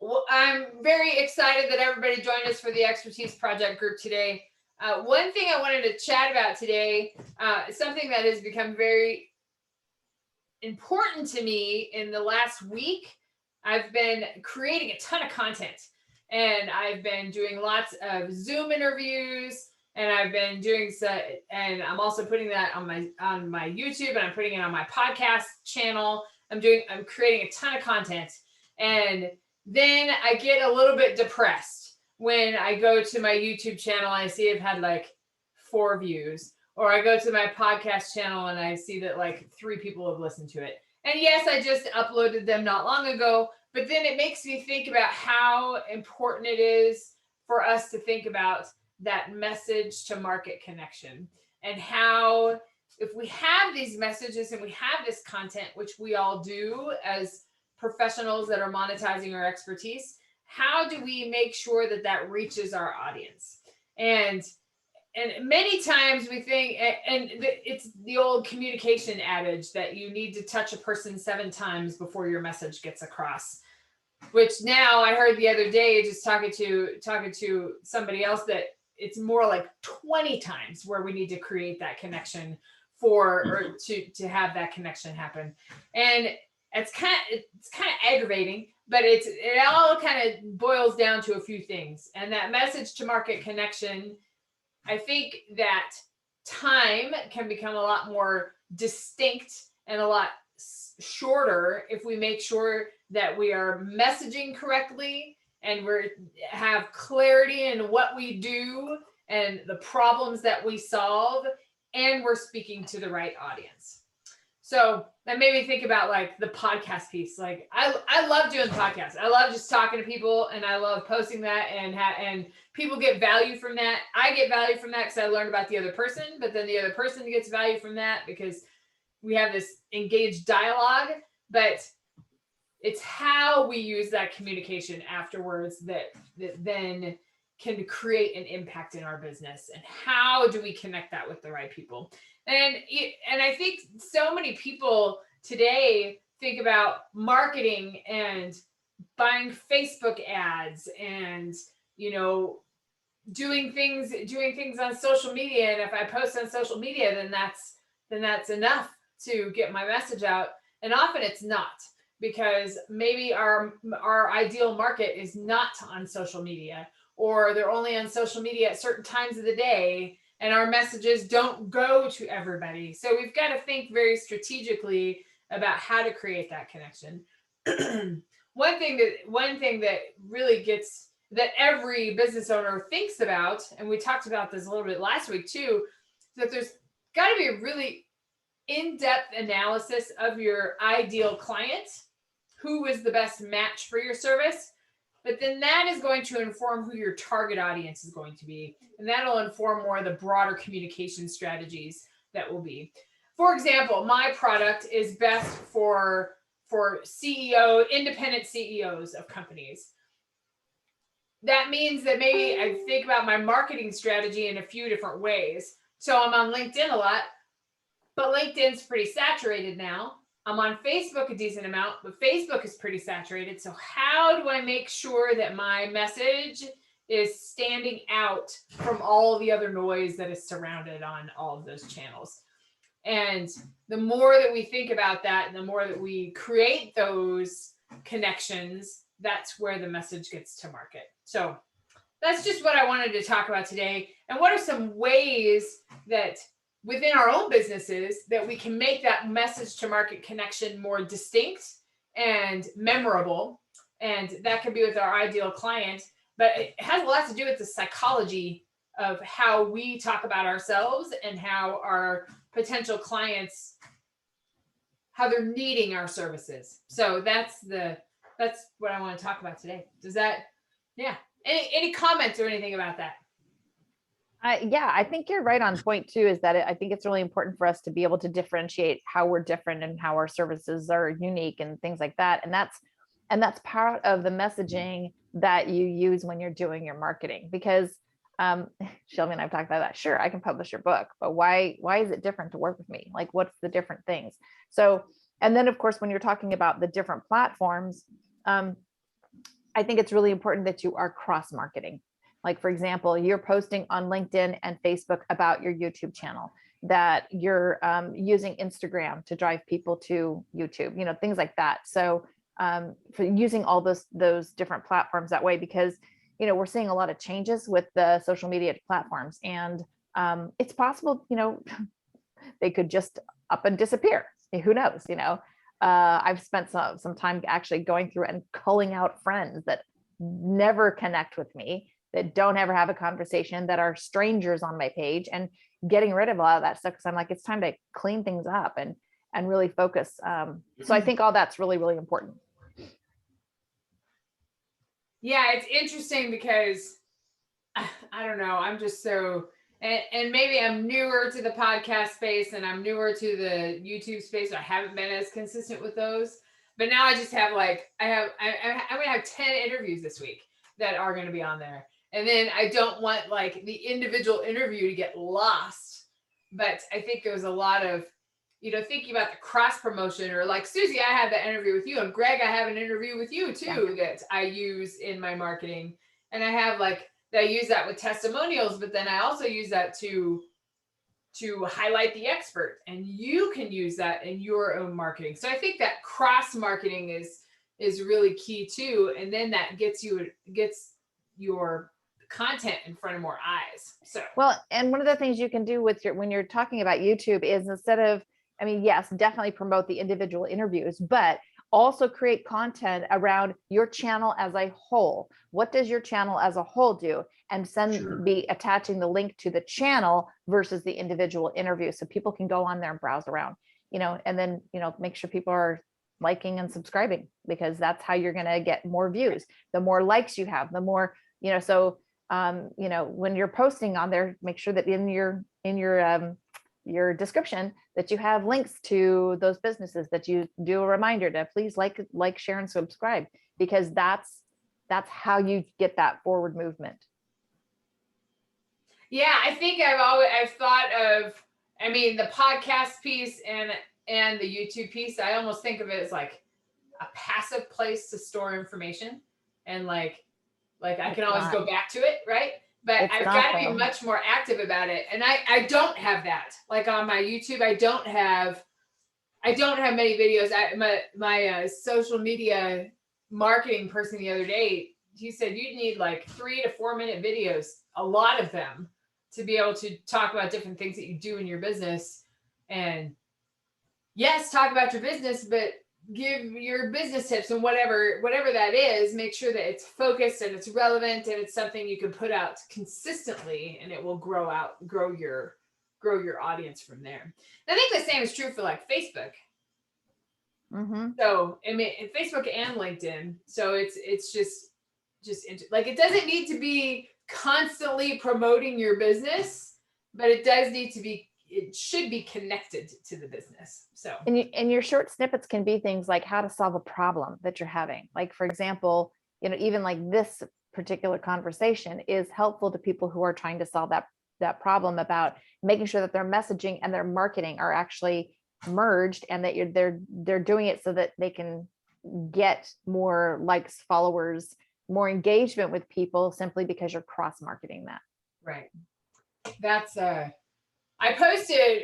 Well, I'm very excited that everybody joined us for the Expertise Project group today. One thing I wanted to chat about today, something that has become very important to me in the last week. I've been creating a ton of content, and I've been doing lots of Zoom interviews, and I've been doing so, and I'm also putting that on my YouTube, and I'm putting it on my podcast channel. I'm creating a ton of content, and then I get a little bit depressed when I go to my YouTube channel and I see I've had like 4 views, or I go to my podcast channel and I see that like 3 people have listened to it. And yes, I just uploaded them not long ago, but then it makes me think about how important it is for us to think about that message to market connection, and how if we have these messages and we have this content, which we all do as professionals that are monetizing our expertise, how do we make sure that that reaches our audience? And many times we think, and it's the old communication adage that you need to touch a person 7 times before your message gets across, which now I heard the other day, just talking to somebody else, that it's more like 20 times where we need to create that connection or to have that connection happen. And it's kind of aggravating, but it all kind of boils down to a few things. And that message to market connection, I think that time can become a lot more distinct and a lot shorter if we make sure that we are messaging correctly, and we have clarity in what we do and the problems that we solve, and we're speaking to the right audience. So that made me think about like the podcast piece. Like I love doing podcasts. I love just talking to people, and I love posting that, and people get value from that. I get value from that because I learned about the other person, but then the other person gets value from that because we have this engaged dialogue. But it's how we use that communication afterwards that then can create an impact in our business, and how do we connect that with the right people. And I think so many people today think about marketing and buying Facebook ads, and doing things on social media, and if I post on social media, then that's enough to get my message out. And often it's not, because maybe our ideal market is not on social media, or they're only on social media at certain times of the day, and our messages don't go to everybody. So we've got to think very strategically about how to create that connection. One thing that really gets, that every business owner thinks about, and we talked about this a little bit last week too, is that there's got to be a really in-depth analysis of your ideal client, who is the best match for your service. But then that is going to inform who your target audience is going to be. And that'll inform more of the broader communication strategies that will be. For example, my product is best for independent CEOs of companies. That means that maybe I think about my marketing strategy in a few different ways. So I'm on LinkedIn a lot, but LinkedIn's pretty saturated now. I'm on Facebook a decent amount, but Facebook is pretty saturated. So how do I make sure that my message is standing out from all the other noise that is surrounded on all of those channels? And the more that we think about that, and the more that we create those connections, that's where the message gets to market. So that's just what I wanted to talk about today. And what are some ways that within our own businesses that we can make that message to market connection more distinct and memorable? And that could be with our ideal client, but it has a lot to do with the psychology of how we talk about ourselves and how our potential clients, how they're needing our services. So that's what I want to talk about today. Does that, yeah. Any comments or anything about that? Yeah, I think you're right on point too, is that I think it's really important for us to be able to differentiate how we're different and how our services are unique and things like that. And that's part of the messaging that you use when you're doing your marketing, because Shelby and I've talked about that. Sure, I can publish your book, but why is it different to work with me? Like, what's the different things? So, and then of course, when you're talking about the different platforms, I think it's really important that you are cross marketing. Like, for example, you're posting on LinkedIn and Facebook about your YouTube channel, that you're using Instagram to drive people to YouTube, things like that. So for using all those different platforms that way, because, we're seeing a lot of changes with the social media platforms, and it's possible, they could just up and disappear. Who knows, I've spent some time actually going through and culling out friends that never connect with me, that don't ever have a conversation, that are strangers on my page, and getting rid of a lot of that stuff, because I'm like, it's time to clean things up and really focus. So I think all that's really, really important. Yeah, it's interesting because I don't know, I'm just so, and maybe I'm newer to the podcast space and I'm newer to the YouTube space. So I haven't been as consistent with those, but now I just have I'm going to have 10 interviews this week that are going to be on there. And then I don't want like the individual interview to get lost. But I think there was a lot of, thinking about the cross promotion, or like Susie, I had that interview with you, and Greg, I have an interview with you too, that I use in my marketing. And I have I use that with testimonials, but then I also use that to highlight the expert, and you can use that in your own marketing. So I think that cross marketing is really key too. And then that gets your content in front of more eyes. So, well, and one of the things you can do with when you're talking about YouTube is, instead of, yes, definitely promote the individual interviews, but also create content around your channel as a whole. What does your channel as a whole do? And be attaching the link to the channel versus the individual interview, so people can go on there and browse around, and then, make sure people are liking and subscribing, because that's how you're going to get more views. The more likes you have, the more, so when you're posting on there, make sure that in your description that you have links to those businesses, that you do a reminder to please like, share, and subscribe, because that's how you get that forward movement. Yeah, I think I've thought of, the podcast piece and the YouTube piece. I almost think of it as like a passive place to store information, and like I can always go back to it, right? But I've got to be much more active about it. And I don't have that. Like on my YouTube, I don't have many videos. My social media marketing person the other day, he said you'd need like 3 to 4 minute videos, a lot of them, to be able to talk about different things that you do in your business. And yes, talk about your business, but give your business tips, and whatever that is, make sure that it's focused and it's relevant and it's something you can put out consistently, and it will grow your audience from there. And I think the same is true for like Facebook. Mm-hmm. So Facebook and LinkedIn. So it's just like, it doesn't need to be constantly promoting your business, but it should be connected to the business. So, and your short snippets can be things like how to solve a problem that you're having. Like, for example, even like this particular conversation is helpful to people who are trying to solve that problem, about making sure that their messaging and their marketing are actually merged, and that they're doing it so that they can get more likes, followers, more engagement with people, simply because you're cross marketing that. Right. That's I posted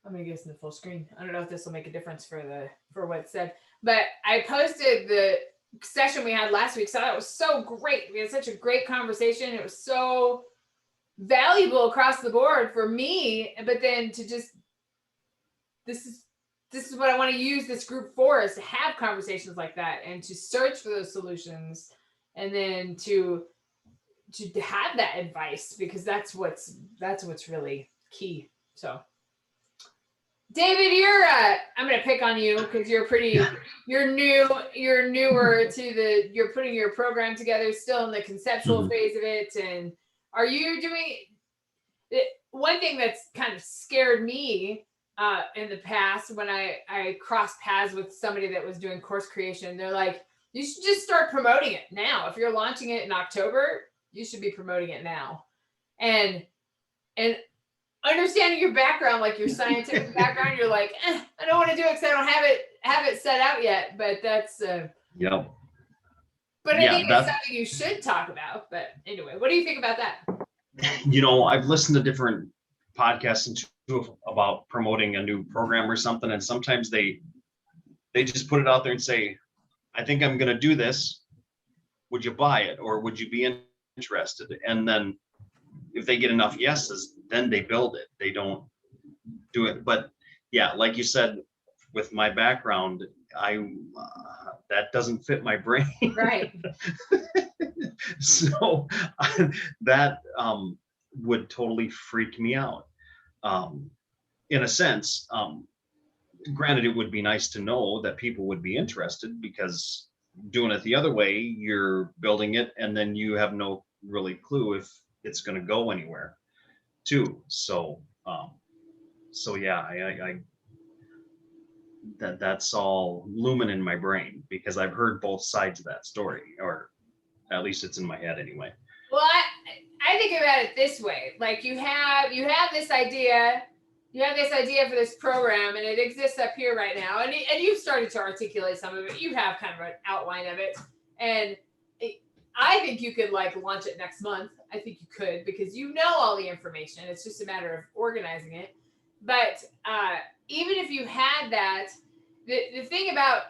I'm gonna get this in the full screen. I don't know if this will make a difference for what it said, but I posted the session we had last week. So it was so great. We had such a great conversation. It was so valuable across the board for me. But then to just, this is what I want to use this group for, is to have conversations like that, and to search for those solutions, and then to have that advice, because that's what's really key. So David, I'm going to pick on you because you're newer to you're putting your program together, still in the conceptual phase of it. And are you doing one thing that's kind of scared me in the past, when I crossed paths with somebody that was doing course creation? They're like, you should just start promoting it now. If you're launching it in October, you should be promoting it now. And understanding your background, like your scientific background, you're like, I don't want to do it because I don't have it have it set out yet, but that's Yep. but I Yeah, think it's something you should talk about. But anyway, what do you think about that? I've listened to different podcasts and too about promoting a new program or something, and sometimes they just put it out there and say, I think I'm going to do this. Would you buy it, or would you be interested? And then if they get enough yeses, then they build it. They don't do it. But yeah, like you said, with my background, that doesn't fit my brain. Right. So that would totally freak me out. In a sense, granted, it would be nice to know that people would be interested, because doing it the other way, you're building it and then you have no really clue if it's going to go anywhere too. So yeah, I that's all looming in my brain, because I've heard both sides of that story, or at least it's in my head anyway. Well, I think about it this way. Like you have this idea, for this program, and it exists up here right now. And you've started to articulate some of it. You have kind of an outline of it. And I think you could like launch it next month. I think you could, because you know all the information. It's just a matter of organizing it. But even if you had that, the thing about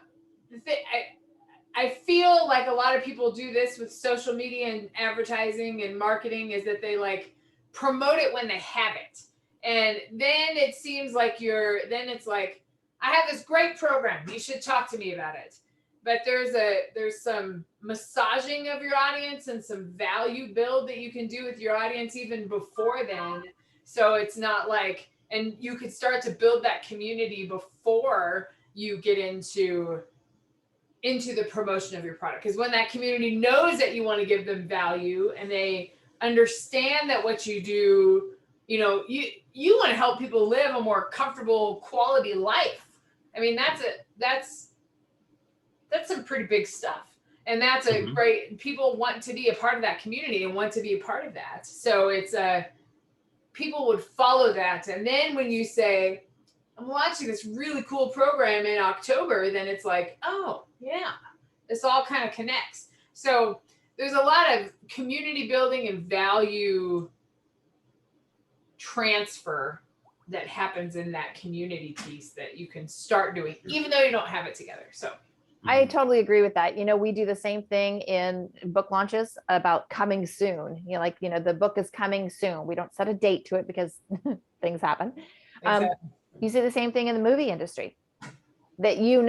I feel like a lot of people do this with social media and advertising and marketing, is that they like promote it when they have it. And then it seems like it's like, I have this great program, you should talk to me about it. But there's some massaging of your audience and some value build that you can do with your audience even before then. So it's not like, and you could start to build that community before you get into the promotion of your product. Because when that community knows that you want to give them value, and they understand that what you do, you want to help people live a more comfortable, quality life. I mean, that's some pretty big stuff. And that's a great, people want to be a part of that community and want to be a part of that. So it's people would follow that. And then when you say, I'm launching this really cool program in October, then it's like, oh yeah, this all kind of connects. So there's a lot of community building and value transfer that happens in that community piece that you can start doing, even though you don't have it together. So I totally agree with that. We do the same thing in book launches about coming soon. The book is coming soon. We don't set a date to it because things happen. exactly. You see the same thing in the movie industry, that you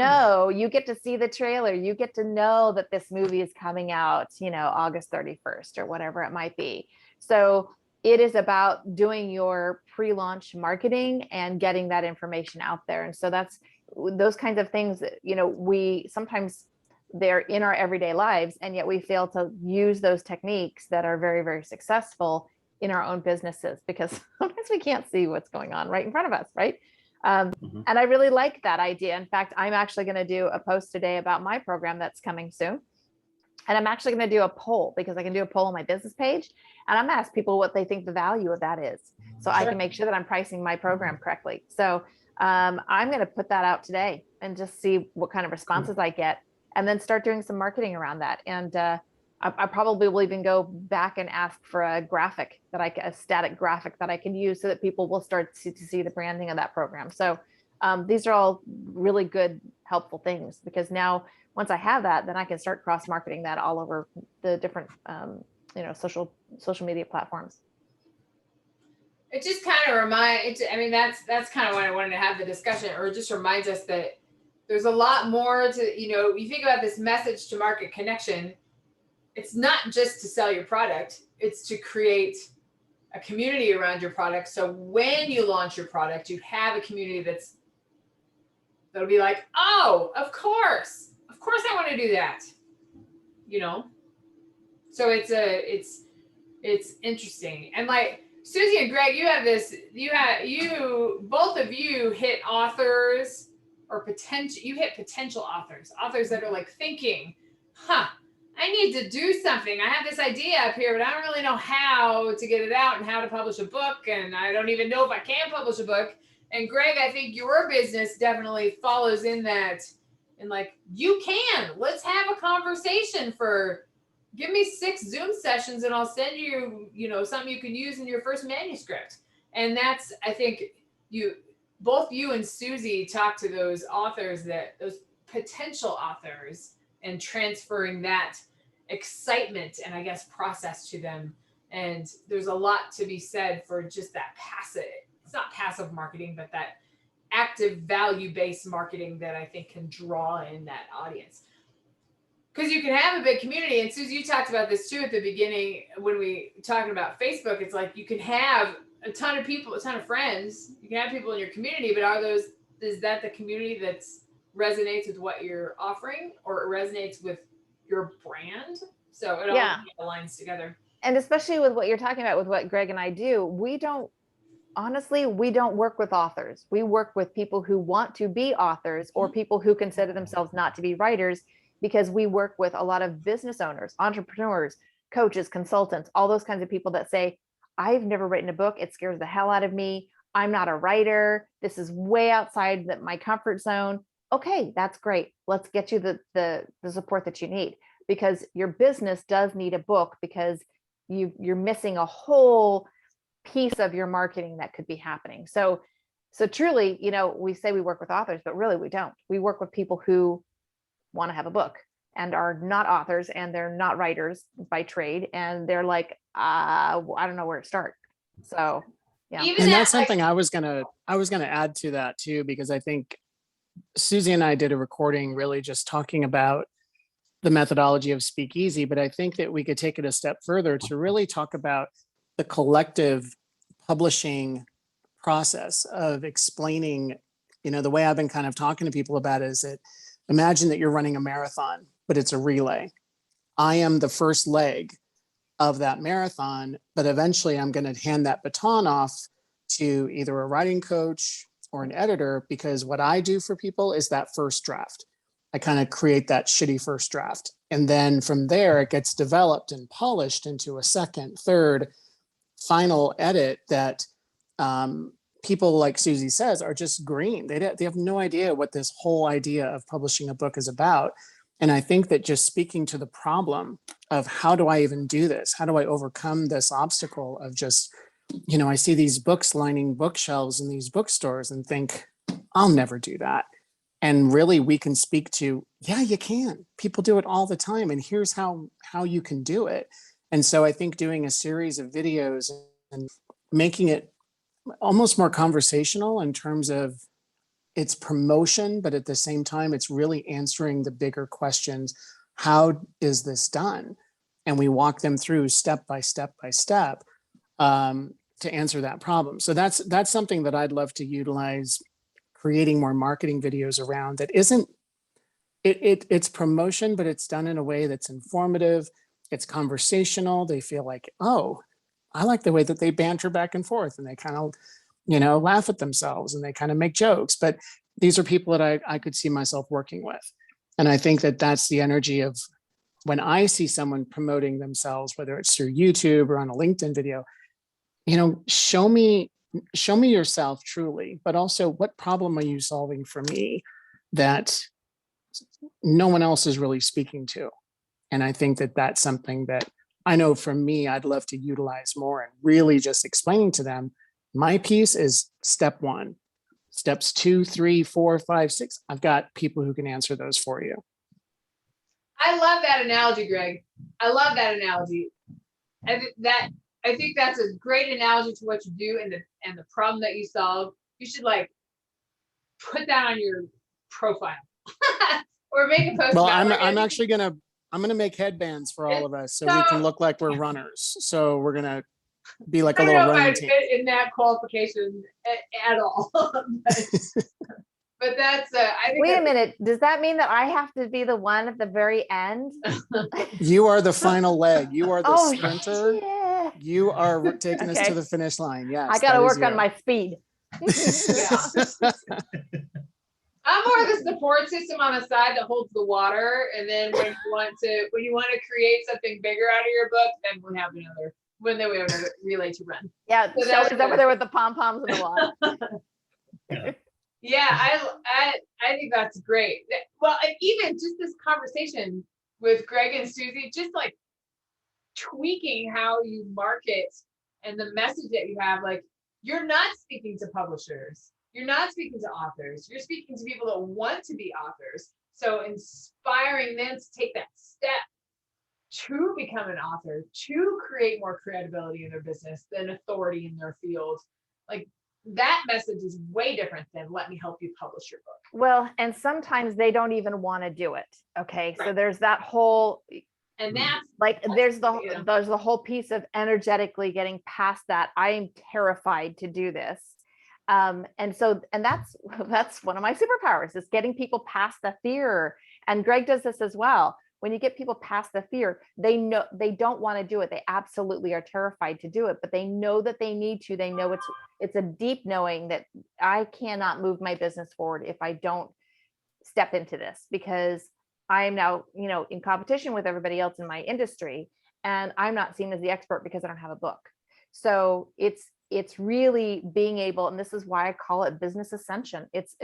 get to see the trailer, you get to know that this movie is coming out, August 31st or whatever it might be. So it is about doing your pre-launch marketing and getting that information out there. And so that's those kinds of things that, we sometimes they're in our everyday lives, and yet we fail to use those techniques that are very, very successful in our own businesses, because sometimes we can't see what's going on right in front of us, right? And I really like that idea. In fact, I'm actually going to do a post today about my program that's coming soon. And I'm actually going to do a poll, because I can do a poll on my business page, and I'm going to ask people what they think the value of that is, so I can make sure that I'm pricing my program correctly. So I'm going to put that out today and just see what kind of responses I get, and then start doing some marketing around that. And I probably will even go back and ask for a static graphic that I can use, so that people will start to see the branding of that program. So these are all really good, helpful things, because now once I have that, then I can start cross-marketing that all over the different, social media platforms. It just kind of that's kind of why I wanted to have the discussion, or it just reminds us that there's a lot more to, you think about this message to market connection. It's not just to sell your product, it's to create a community around your product. So when you launch your product, you have a community that'll be like, oh, of course I want to do that. So it's interesting. And like Susie and Greg, both of you hit authors, or potential authors that are like thinking, I need to do something. I have this idea up here, but I don't really know how to get it out and how to publish a book. And I don't even know if I can publish a book. And Greg, I think your business definitely follows in that And like, let's have a conversation give me 6 Zoom sessions and I'll send you, something you can use in your first manuscript. And that's, I think both you and Susie talk to those potential authors and transferring that excitement and I guess process to them. And there's a lot to be said for just that it's not passive marketing, but that active value-based marketing that I think can draw in that audience. Because you can have a big community, and Susie, you talked about this too at the beginning when we talking about Facebook. It's like you can have a ton of people, a ton of friends. You can have people in your community, but is that the community that resonates with what you're offering, or it resonates with your brand? So it all aligns together. And especially with what you're talking about, with what Greg and I do, we don't work with authors. We work with people who want to be authors or people who consider themselves not to be writers, because we work with a lot of business owners, entrepreneurs, coaches, consultants, all those kinds of people that say, I've never written a book. It scares the hell out of me. I'm not a writer. This is way outside my comfort zone. Okay, that's great. Let's get you the support that you need, because your business does need a book, because you're missing a whole piece of your marketing that could be happening. So truly, we say we work with authors, but really we don't. We work with people who want to have a book and are not authors, and they're not writers by trade, and they're like, I don't know where to start. So yeah. And that's something I was gonna add to that too, because I think Susie and I did a recording really just talking about the methodology of Speakeasy, but I think that we could take it a step further to really talk about the collective publishing process of explaining, the way I've been kind of talking to people about it is that imagine that you're running a marathon, but it's a relay. I am the first leg of that marathon, but eventually I'm going to hand that baton off to either a writing coach or an editor, because what I do for people is that first draft. I kind of create that shitty first draft. And then from there, it gets developed and polished into a second, third, final edit that people, like Susie says, are just green. They have no idea what this whole idea of publishing a book is about. And I think that just speaking to the problem of how do I even do this? How do I overcome this obstacle of just, I see these books lining bookshelves in these bookstores and think, I'll never do that. And really we can speak to, yeah, you can. People do it all the time. And here's how you can do it. And so I think doing a series of videos and making it almost more conversational in terms of its promotion, but at the same time, it's really answering the bigger questions. How is this done? And we walk them through step by step by step to answer that problem. So that's something that I'd love to utilize, creating more marketing videos around that isn't, it's promotion, but it's done in a way that's informative. It's conversational. They feel like, oh, I like the way that they banter back and forth, and they kind of, laugh at themselves, and they kind of make jokes. But these are people that I could see myself working with. And I think that that's the energy of when I see someone promoting themselves, whether it's through YouTube or on a LinkedIn video, show me yourself truly, but also what problem are you solving for me that no one else is really speaking to? And I think that that's something that I know for me, I'd love to utilize more, and really just explaining to them, my piece is step 1, steps 2, 3, 4, 5, 6. I've got people who can answer those for you. I love that analogy, Greg. I love that analogy. I think that's a great analogy to what you do and the problem that you solve. You should put that on your profile or make a post. Well, I'm gonna make headbands for all of us so we can look like we're runners. So we're gonna be like a little running team. Fit in that qualification at all. But that's I think. Wait a minute. Does that mean that I have to be the one at the very end? You are the final leg. You are the sprinter. Yeah. You are taking us to the finish line. Yes. I got to work on my speed. Yeah. I'm more of the support system on the side that holds the water, and then when you want to create something bigger out of your book, then we have another relay to run. Yeah, so Shelly's over there with the pom poms in the water. Yeah, I think that's great. well, and even just this conversation with Greg and Susie, just like tweaking how you market and the message that you have, like you're not speaking to publishers, you're not speaking to authors, you're speaking to people that want to be authors. So inspiring them to take that step to become an author, to create more credibility in their business, than authority in their field. Like that message is way different than let me help you publish your book. Well, and sometimes they don't even want to do it. Okay. So Right. there's that whole, And that's like, there's the, yeah. there's the whole piece of energetically getting past that. I am terrified to do this. And so, and that's one of my superpowers, is getting people past the fear. And Greg does this as well. When you get people past the fear, they know they don't want to do it. They absolutely are terrified to do it, but they know that they need to. They know it's a deep knowing that I cannot move my business forward if I don't step into this, because I am now, in competition with everybody else in my industry, and I'm not seen as the expert because I don't have a book. So it's really being able, and this is why I call it business ascension. It's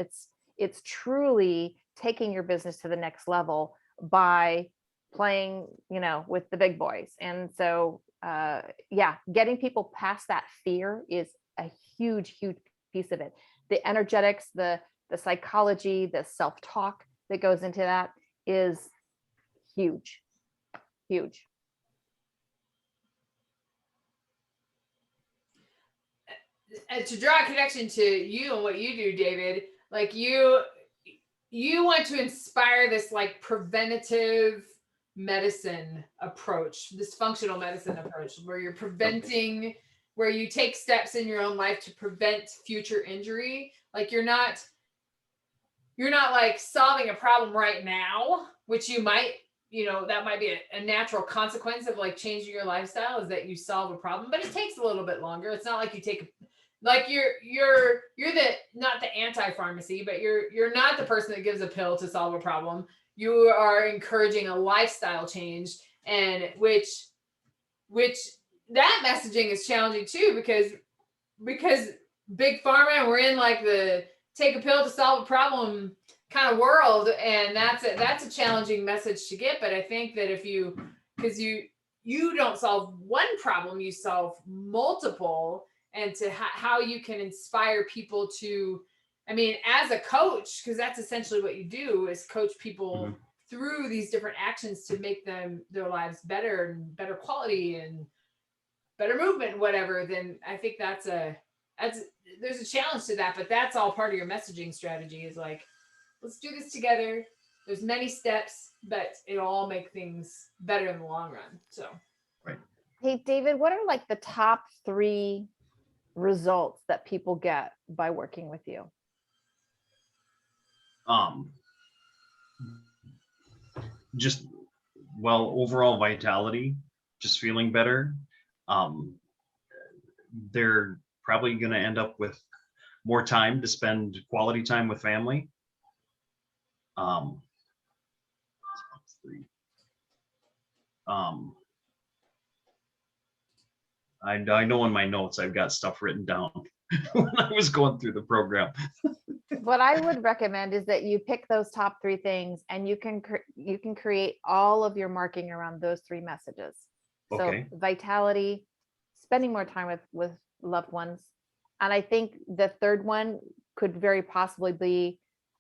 truly taking your business to the next level by playing, with the big boys. And so, getting people past that fear is a huge, huge piece of it. The energetics, the psychology, the self-talk that goes into that is huge, huge. And to draw a connection to you and what you do, David, like you want to inspire this like preventative medicine approach, this functional medicine approach, where you're preventing, where you take steps in your own life to prevent future injury. Like you're not like solving a problem right now, which you might, that might be a natural consequence of like changing your lifestyle, is that you solve a problem, but it takes a little bit longer. It's not like you take like you're the not the anti-pharmacy, but you're not the person that gives a pill to solve a problem. You are encouraging a lifestyle change, and which that messaging is challenging too, because big pharma, and we're in like the take a pill to solve a problem kind of world, and that's a challenging message to get. But I think that because you don't solve one problem, you solve multiple. And to how you can inspire people to, I mean, as a coach, because that's essentially what you do, is coach people through these different actions to make their lives better and better quality and better movement, whatever. Then I think there's a challenge to that, but that's all part of your messaging strategy, is like, let's do this together. There's many steps, but it'll all make things better in the long run. So, Right. Hey, David, what are like the top 3 results that people get by working with you? Just, overall vitality, just feeling better. They're probably going to end up with more time to spend quality time with family. I know in my notes I've got stuff written down when I was going through the program. What I would recommend is that you pick those top 3 things, and you can create all of your marketing around those 3 messages. Okay. So vitality, spending more time with loved ones, and I think the third one could very possibly be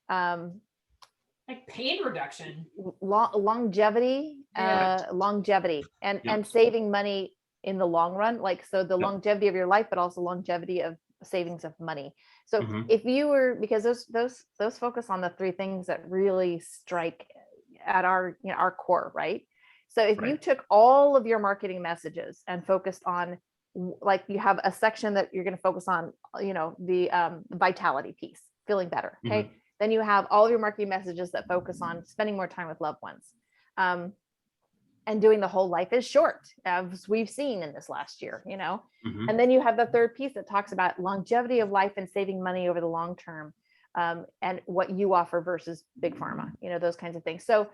like pain reduction, longevity, longevity, and saving money in the long run. Like, so the longevity of your life, but also longevity of savings of money. So if you were, because those focus on the 3 things that really strike at our core, right? So if you took all of your marketing messages and focused on, like, you have a section that you're going to focus on, the vitality piece, feeling better. Okay. Then you have all of your marketing messages that focus on spending more time with loved ones. And doing the whole life is short, as we've seen in this last year, and then you have the third piece that talks about longevity of life and saving money over the long term, and what you offer versus big pharma, those kinds of things. So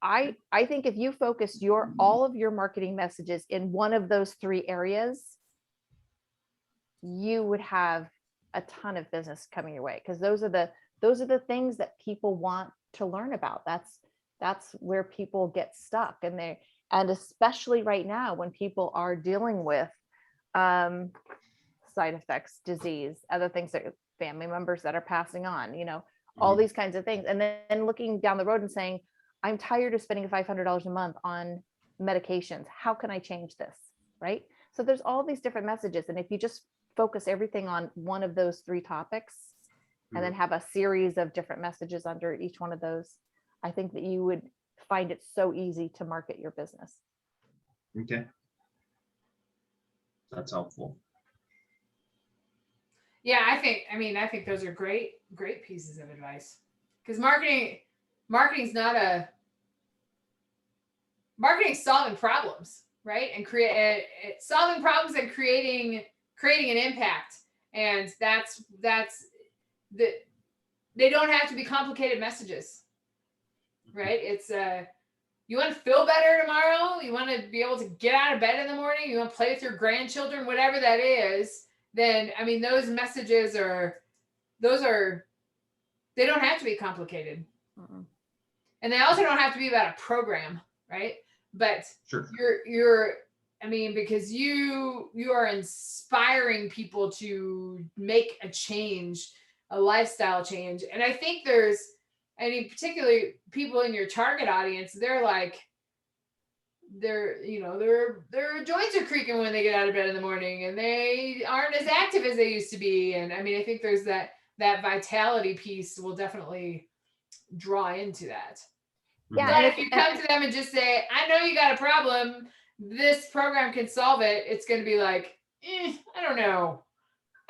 I think if you focus all of your marketing messages in one of those 3 areas, you would have a ton of business coming your way, because those are those are the things that people want to learn about. That's where people get stuck, and especially right now when people are dealing with side effects, disease, other things, that family members that are passing on, all Mhm. these kinds of things. And then looking down the road and saying, I'm tired of spending $500 a month on medications. How can I change this? Right. So there's all these different messages. And if you just focus everything on one of those three topics and then have a series of different messages under each one of those, I think that you would find it so easy to market your business. Okay. That's helpful. Yeah, I think those are great pieces of advice, because marketing's solving problems, right? And solving problems and creating an impact. And that's the, they don't have to be complicated messages, right? It's you want to feel better tomorrow, you want to be able to get out of bed in the morning, you want to play with your grandchildren, whatever that is, then those messages they don't have to be complicated. Mm-mm. And they also don't have to be about a program, right? But Sure. you're because you are inspiring people to make a change, a lifestyle change. And I think particularly people in your target audience, they're like, their joints are creaking when they get out of bed in the morning, and they aren't as active as they used to be. And I think there's that vitality piece will definitely draw into that. Yeah. But if you come to them and just say, I know you got a problem, this program can solve it, it's going to be like, I don't know.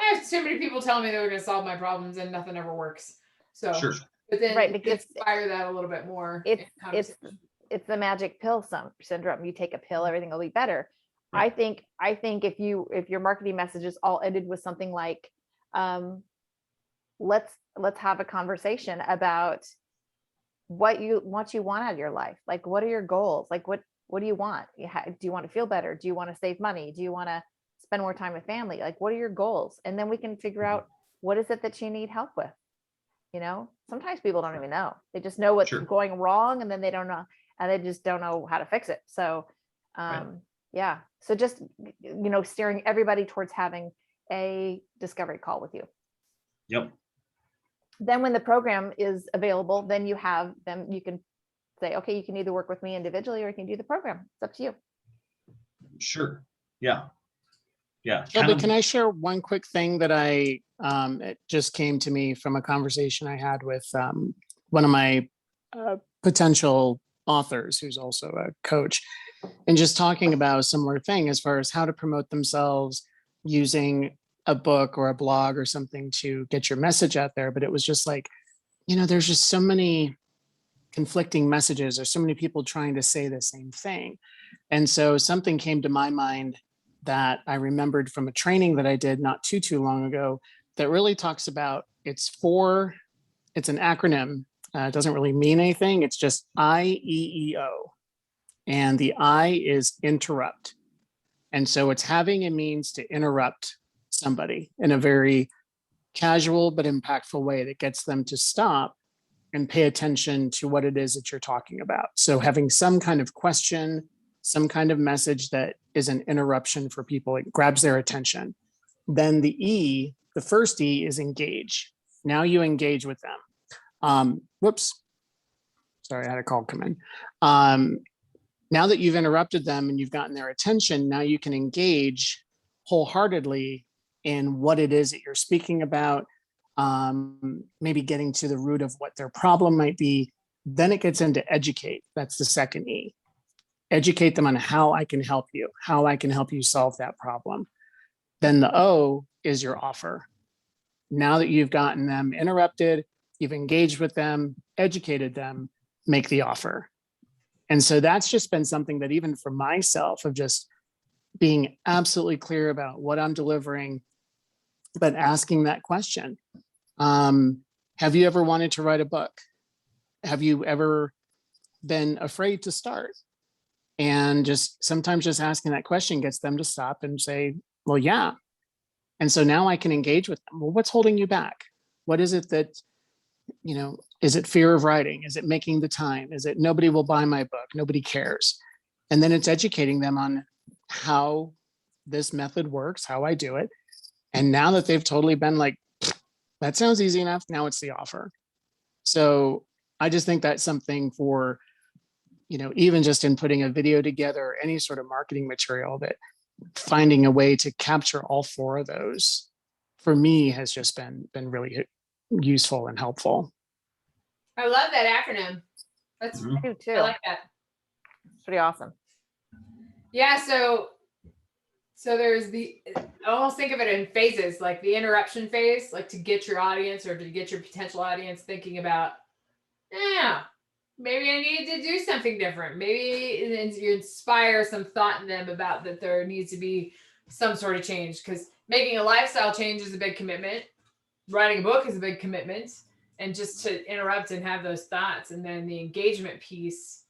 I have too many people telling me they're going to solve my problems and nothing ever works. So, Sure. but then Right, because inspire that a little bit more. It's the magic pill syndrome. You take a pill, everything will be better. Yeah. I think if your marketing messages all ended with something like, let's have a conversation about what you want out of your life. Like, what are your goals? Like, what do you want? Do you want to feel better? Do you want to save money? Do you want to spend more time with family? Like, what are your goals? And then we can figure out what is it that you need help with. Sometimes people don't even know. They just know what's Sure. going wrong, and then they don't know, and they just don't know how to fix it. So, Right. yeah. So just, steering everybody towards having a discovery call with you. Yep. Then when the program is available, then you can say, okay, you can either work with me individually or you can do the program. It's up to you. Sure. Yeah. Yeah. Shelby, can I share one quick thing that it just came to me from a conversation I had with one of my potential authors, who's also a coach, and just talking about a similar thing as far as how to promote themselves using a book or a blog or something to get your message out there. But it was just like, there's just so many conflicting messages, or so many people trying to say the same thing. And so something came to my mind that I remembered from a training that I did not too long ago that really talks about, it's an acronym. It doesn't really mean anything. It's just IEEO. And the I is interrupt. And so it's having a means to interrupt somebody in a very casual but impactful way that gets them to stop and pay attention to what it is that you're talking about. So having some kind of question, some kind of message that is an interruption for people, it grabs their attention. Then the first E is engage. Now you engage with them. Whoops. Sorry, I had a call come in. Now that you've interrupted them and you've gotten their attention, now you can engage wholeheartedly in what it is that you're speaking about, maybe getting to the root of what their problem might be. Then it gets into educate. That's the second E. Educate them on how I can help you, how I can help you solve that problem. Then the O is your offer. Now that you've gotten them interrupted, you've engaged with them, educated them, make the offer. And so that's just been something that even for myself, of just being absolutely clear about what I'm delivering, but asking that question. Have you ever wanted to write a book? Have you ever been afraid to start? And just sometimes just asking that question gets them to stop and say, well, yeah. And so now I can engage with them. Well, what's holding you back? What is it that is it fear of writing? Is it making the time? Is it nobody will buy my book? Nobody cares. And then it's educating them on how this method works, how I do it. And now that they've totally been like, that sounds easy enough, now it's the offer. So I just think that's something for, even just in putting a video together, any sort of marketing material, that finding a way to capture all four of those for me has just been really useful and helpful. I love that acronym. That's I do too. I like that. It's pretty awesome. Yeah, so there's I almost think of it in phases, like the interruption phase, like to get your audience or to get your potential audience thinking about, yeah, maybe I need to do something different. Maybe you inspire some thought in them about that there needs to be some sort of change, because making a lifestyle change is a big commitment. Writing a book is a big commitment, and just to interrupt and have those thoughts. And then the engagement piece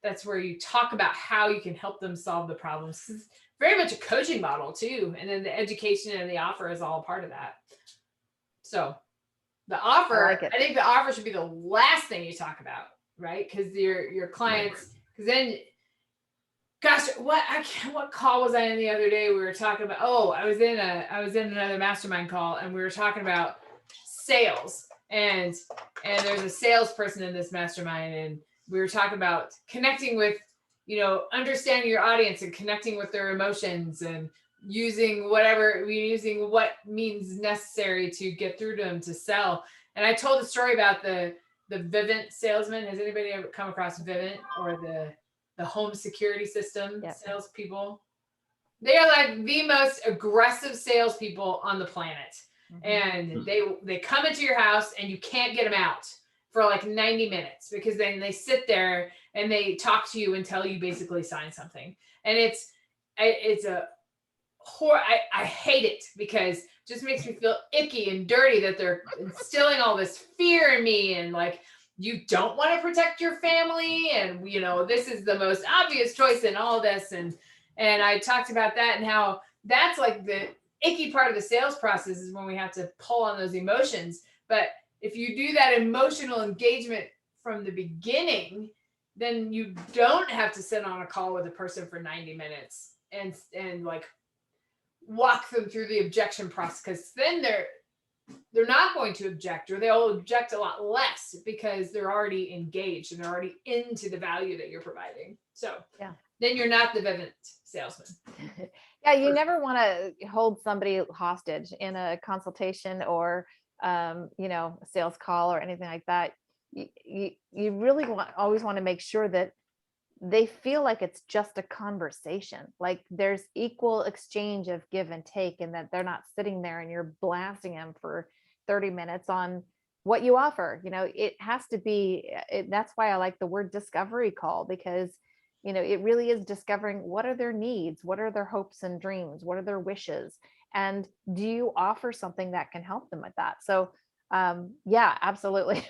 that's where you talk about how you can help them solve the problems. It's very much a coaching model too. And then the education and the offer is all part of that. So the offer, I think the offer should be the last thing you talk about, right? Because your clients, because then, gosh, what call was I in the other day? We were talking about, I was in another mastermind call, and we were talking about sales, and there's a salesperson in this mastermind, and we were talking about connecting with, understanding your audience and connecting with their emotions, and using what means necessary to get through to them to sell. And I told a story about the Vivint salesman. Has anybody ever come across Vivint, or the home security system salespeople? They are like the most aggressive salespeople on the planet. Mm-hmm. And they come into your house and you can't get them out for like 90 minutes, because then they sit there and they talk to you until you basically sign something. And it's a horror. I hate it, because it just makes me feel icky and dirty that they're instilling all this fear in me, and like, you don't want to protect your family, and this is the most obvious choice in all this. And I talked about that, and how that's like the icky part of the sales process, is when we have to pull on those emotions. But if you do that emotional engagement from the beginning, then you don't have to sit on a call with a person for 90 minutes and like walk them through the objection process, because then they're not going to object, or they'll object a lot less, because they're already engaged and they're already into the value that you're providing. So then you're not the Vivint salesman. Yeah, you never want to hold somebody hostage in a consultation or a sales call or anything like that. You really always want to make sure that they feel like it's just a conversation, like there's equal exchange of give and take, and that they're not sitting there and you're blasting them for 30 minutes on what you offer. It has to be, that's why I like the word discovery call, because it really is discovering what are their needs, what are their hopes and dreams, what are their wishes, and do you offer something that can help them with that? So absolutely.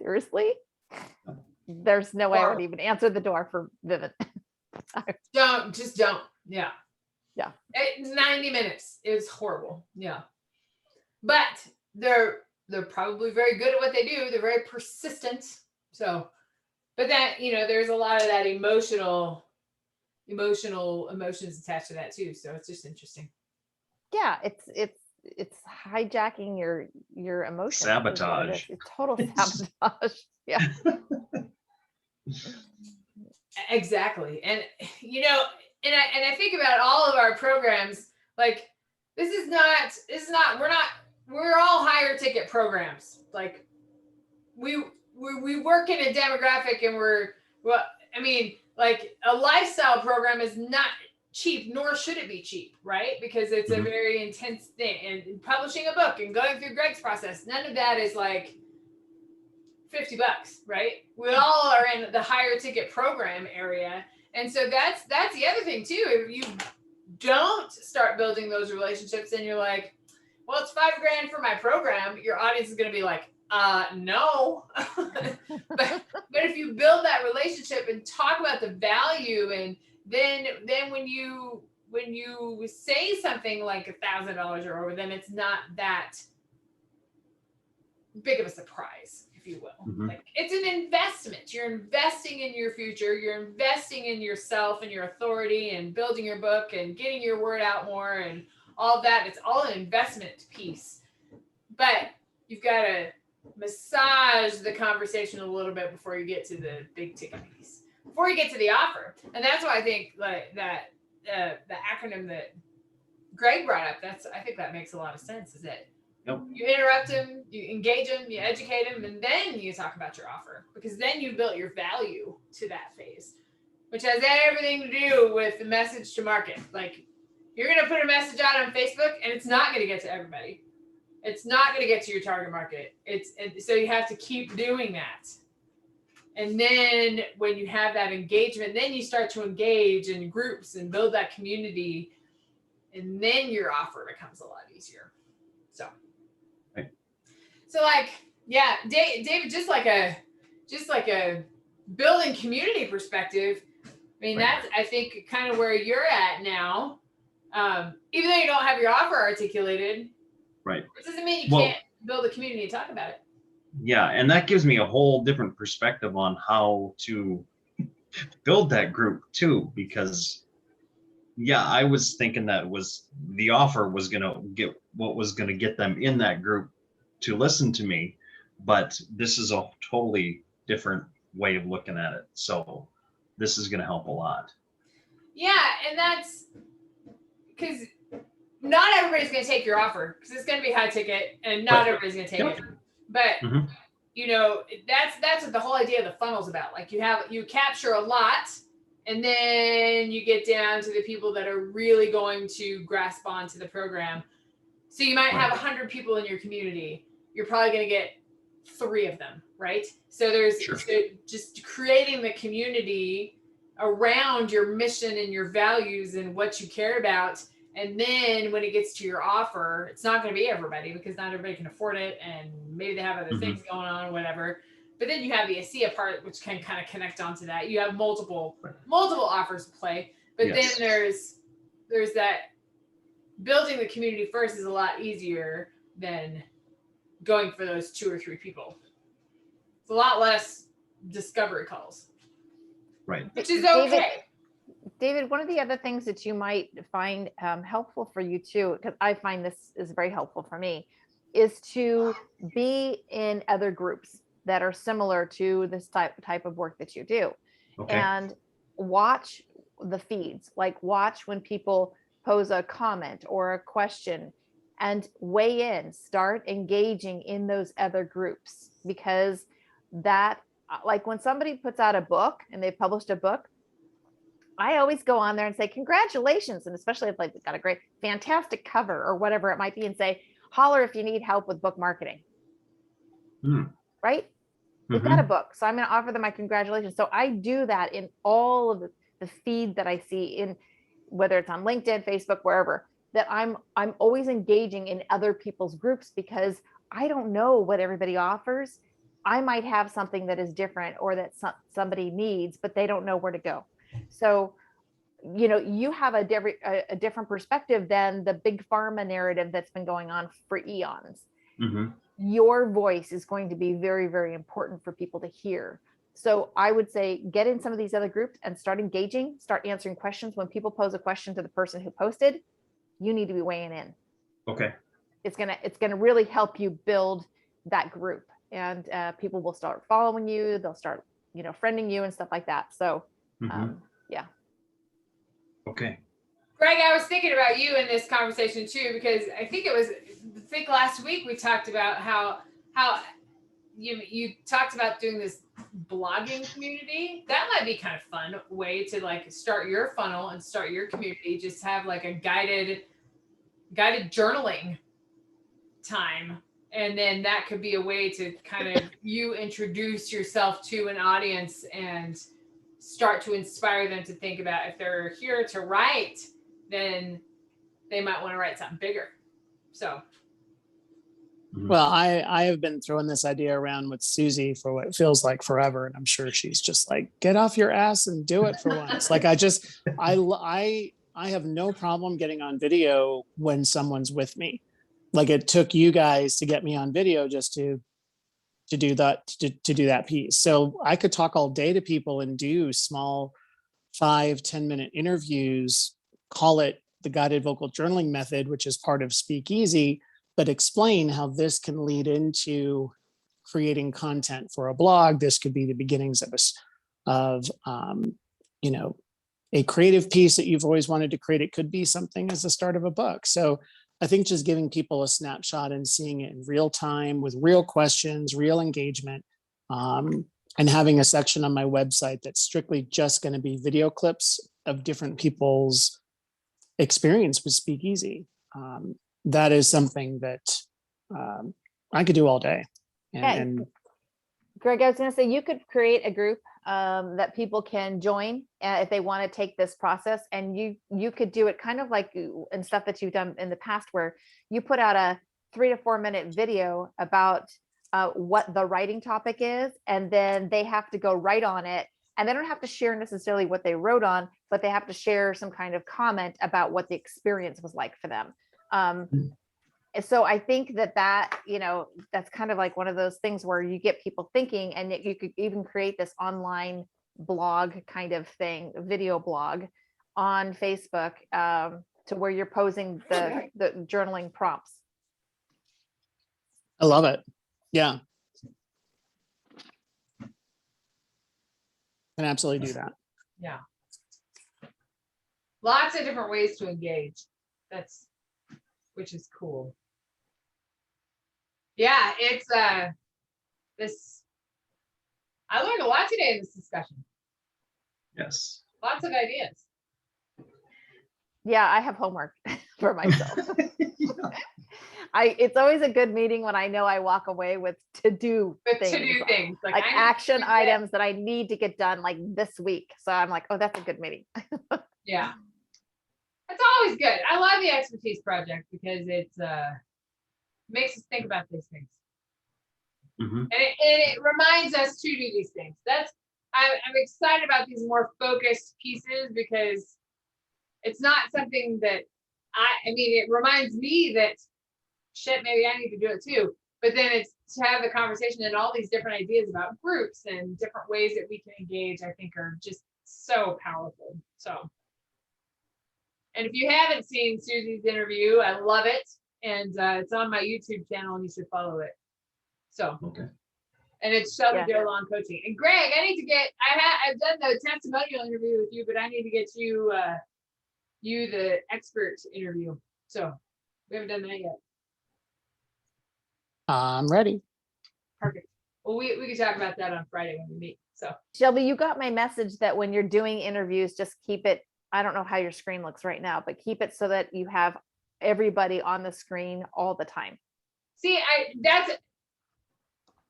Seriously, there's no way I would even answer the door for Vivint. Don't. Yeah. 90 minutes is horrible. Yeah. But they're probably very good at what they do. They're very persistent. So, but that, there's a lot of that emotions attached to that too. So it's just interesting. Yeah. It's hijacking your emotions. Sabotage. It's total sabotage. Yeah. Exactly. And I think about all of our programs, like we're all higher ticket programs. Like we work in a demographic, and like a lifestyle program is not cheap, nor should it be cheap, right? Because it's a very intense thing, and publishing a book and going through Greg's process, none of that is like $50, right? We all are in the higher ticket program area. And so that's the other thing too. If you don't start building those relationships and you're like, well, it's $5,000 for my program, your audience is going to be like, no. but if you build that relationship and talk about the value, and then when you say something like $1,000 or over, then it's not that big of a surprise, if you will. Mhm. Like, it's an investment. You're investing in your future. You're investing in yourself and your authority and building your book and getting your word out more and all that. It's all an investment piece. But you've got to massage the conversation a little bit before you get to the big ticket piece, before you get to the offer. And that's why I think like that the acronym that Greg brought up, I think that makes a lot of sense. Is that you interrupt him, you engage him, you educate him, and then you talk about your offer, because then you built your value to that phase, which has everything to do with the message to market. Like, you're going to put a message out on Facebook and it's not going to get to everybody. It's not going to get to your target market. So you have to keep doing that. And then when you have that engagement, then you start to engage in groups and build that community. And then your offer becomes a lot easier. So, right. So like, yeah, David, just like a building community perspective. I mean, right. That's, I think, kind of where you're at now. Even though you don't have your offer articulated, right. It doesn't mean you can't build a community and talk about it. Yeah, and that gives me a whole different perspective on how to build that group too, because yeah, I was thinking that was the offer was going to get what was going to get them in that group to listen to me, but this is a totally different way of looking at it. So this is going to help a lot. Yeah, and that's because not everybody's going to take your offer, because it's going to be high ticket and not everybody's going to take it. But you know, that's what the whole idea of the funnel is about. Like, you capture a lot, and then you get down to the people that are really going to grasp onto the program. So you might have 100 people in your community. You're probably going to get 3 of them, right? So there's so just creating the community around your mission and your values and what you care about. And then when it gets to your offer, it's not going to be everybody, because not everybody can afford it, and maybe they have other things going on or whatever. But then you have the ASEA part, which can kind of connect onto that. You have multiple offers to play, but then there's that building the community first is a lot easier than going for those 2 or 3 people. It's a lot less discovery calls, right? Which is okay. David, one of the other things that you might find helpful for you too, because I find this is very helpful for me, is to be in other groups that are similar to this type of work that you do, and watch the feeds. Like, watch when people pose a comment or a question, and weigh in, start engaging in those other groups, because that, like, when somebody puts out a book and they've published a book, I always go on there and say, congratulations. And especially if like they've got a great, fantastic cover or whatever it might be, and say, holler if you need help with book marketing. Right? They've got a book. So I'm going to offer them my congratulations. So I do that in all of the feed that I see, in whether it's on LinkedIn, Facebook, wherever, that I'm always engaging in other people's groups, because I don't know what everybody offers. I might have something that is different, or that somebody needs, but they don't know where to go. So, you know, you have a different perspective than the big pharma narrative that's been going on for eons. Your voice is going to be very, very important for people to hear. So I would say, get in some of these other groups and start engaging, start answering questions. When people pose a question to the person who posted, you need to be weighing in. Okay. It's gonna really help you build that group, and people will start following you. They'll start, you know, friending you and stuff like that. So yeah. Okay. Greg, I was thinking about you in this conversation too, because I think last week we talked about how you talked about doing this blogging community. That might be kind of fun way to like start your funnel and start your community. Just have like a guided journaling time. And then that could be a way to kind of you introduce yourself to an audience and start to inspire them to think about, if they're here to write, then they might want to write something bigger. So. Well, I have been throwing this idea around with Susie for what feels like forever. And I'm sure she's just like, get off your ass and do it for once. Like, I have no problem getting on video when someone's with me. Like, it took you guys to get me on video just to to do that piece. So I could talk all day to people and do small 5-10 minute interviews, call it the guided vocal journaling method, which is part of Speakeasy, but explain how this can lead into creating content for a blog. This could be the beginnings of a creative piece that you've always wanted to create. It could be something as the start of a book. So I think just giving people a snapshot and seeing it in real time with real questions, real engagement, and having a section on my website that's strictly just going to be video clips of different people's experience with Speakeasy. That is something that I could do all day. And Greg, I was going to say, you could create a group that people can join if they want to take this process, and you could do it kind of like and stuff that you've done in the past, where you put out a 3 to 4 minute video about what the writing topic is, and then they have to go write on it, and they don't have to share necessarily what they wrote on, but they have to share some kind of comment about what the experience was like for them. So I think that that's kind of like one of those things where you get people thinking, and you could even create this online blog kind of thing, video blog on Facebook, to where you're posing the journaling prompts. I love it. Yeah. Can absolutely do that. Yeah. Lots of different ways to engage. Which is cool. Yeah, it's this. I learned a lot today in this discussion. Yes. Lots of ideas. Yeah, I have homework for myself. It's always a good meeting when I know I walk away with to-do things. Like action items that I need to get done like this week. So I'm like, oh, that's a good meeting. Yeah. That's always good. I love the expertise project because it makes us think about these things. Mm-hmm. And it reminds us to do these things. I'm excited about these more focused pieces, because it's not something that it reminds me that shit, maybe I need to do it too. But then it's to have the conversation and all these different ideas about groups and different ways that we can engage, I think are just so powerful. So, and if you haven't seen Susie's interview, I love it. And it's on my YouTube channel, and you should follow it. So, okay. And it's Shelby Joe Long Coaching. And Greg, I need to get, I've done the testimonial interview with you, but I need to get you, the expert interview. So we haven't done that yet. I'm ready. Perfect. Well, we can talk about that on Friday when we meet. So Shelby, you got my message that when you're doing interviews, just keep it, I don't know how your screen looks right now, but keep it so that you have everybody on the screen all the time. See, that's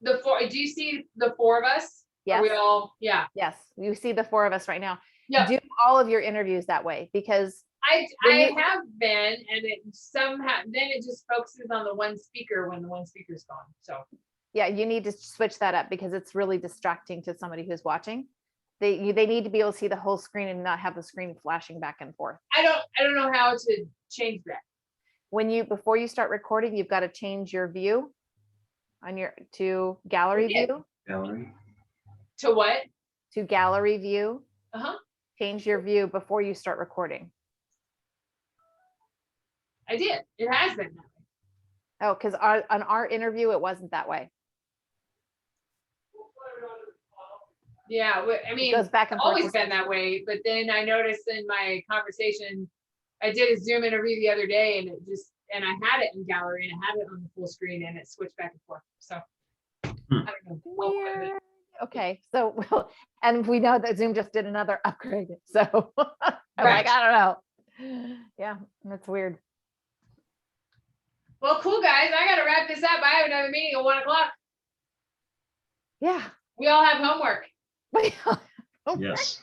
the four. Do you see the four of us? Yes. Are we all, yeah. Yes. You see the four of us right now. Yeah. Do all of your interviews that way, because I have been, and it somehow, then it just focuses on the one speaker when the one speaker's gone. So yeah, you need to switch that up, because it's really distracting to somebody who's watching. They need to be able to see the whole screen and not have the screen flashing back and forth. I don't know how to change that. Before you start recording, you've got to change your view to gallery view. Gallery. To what? To gallery view. Uh-huh. Change your view before you start recording. I did. It has been that way. Oh, because on our interview, it wasn't that way. Yeah, I mean, it goes back and forth. Always been that way. But then I noticed in my conversation, I did a Zoom interview the other day, and I had it in gallery, and I had it on the full screen, and it switched back and forth. So I don't know. Weird. Okay, so and we know that Zoom just did another upgrade. So I'm like, I don't know. Yeah, that's weird. Well, cool guys. I gotta wrap this up. I have another meeting at 1:00. Yeah. We all have homework. Yes.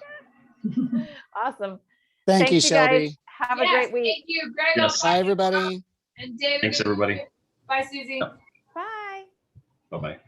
Awesome. Thank you, Shelby. Guys. Have a great week. Thank you, Greg. Yes. Bye, everybody. And David. Thanks, everybody. Bye, Susie. Bye. Bye-bye.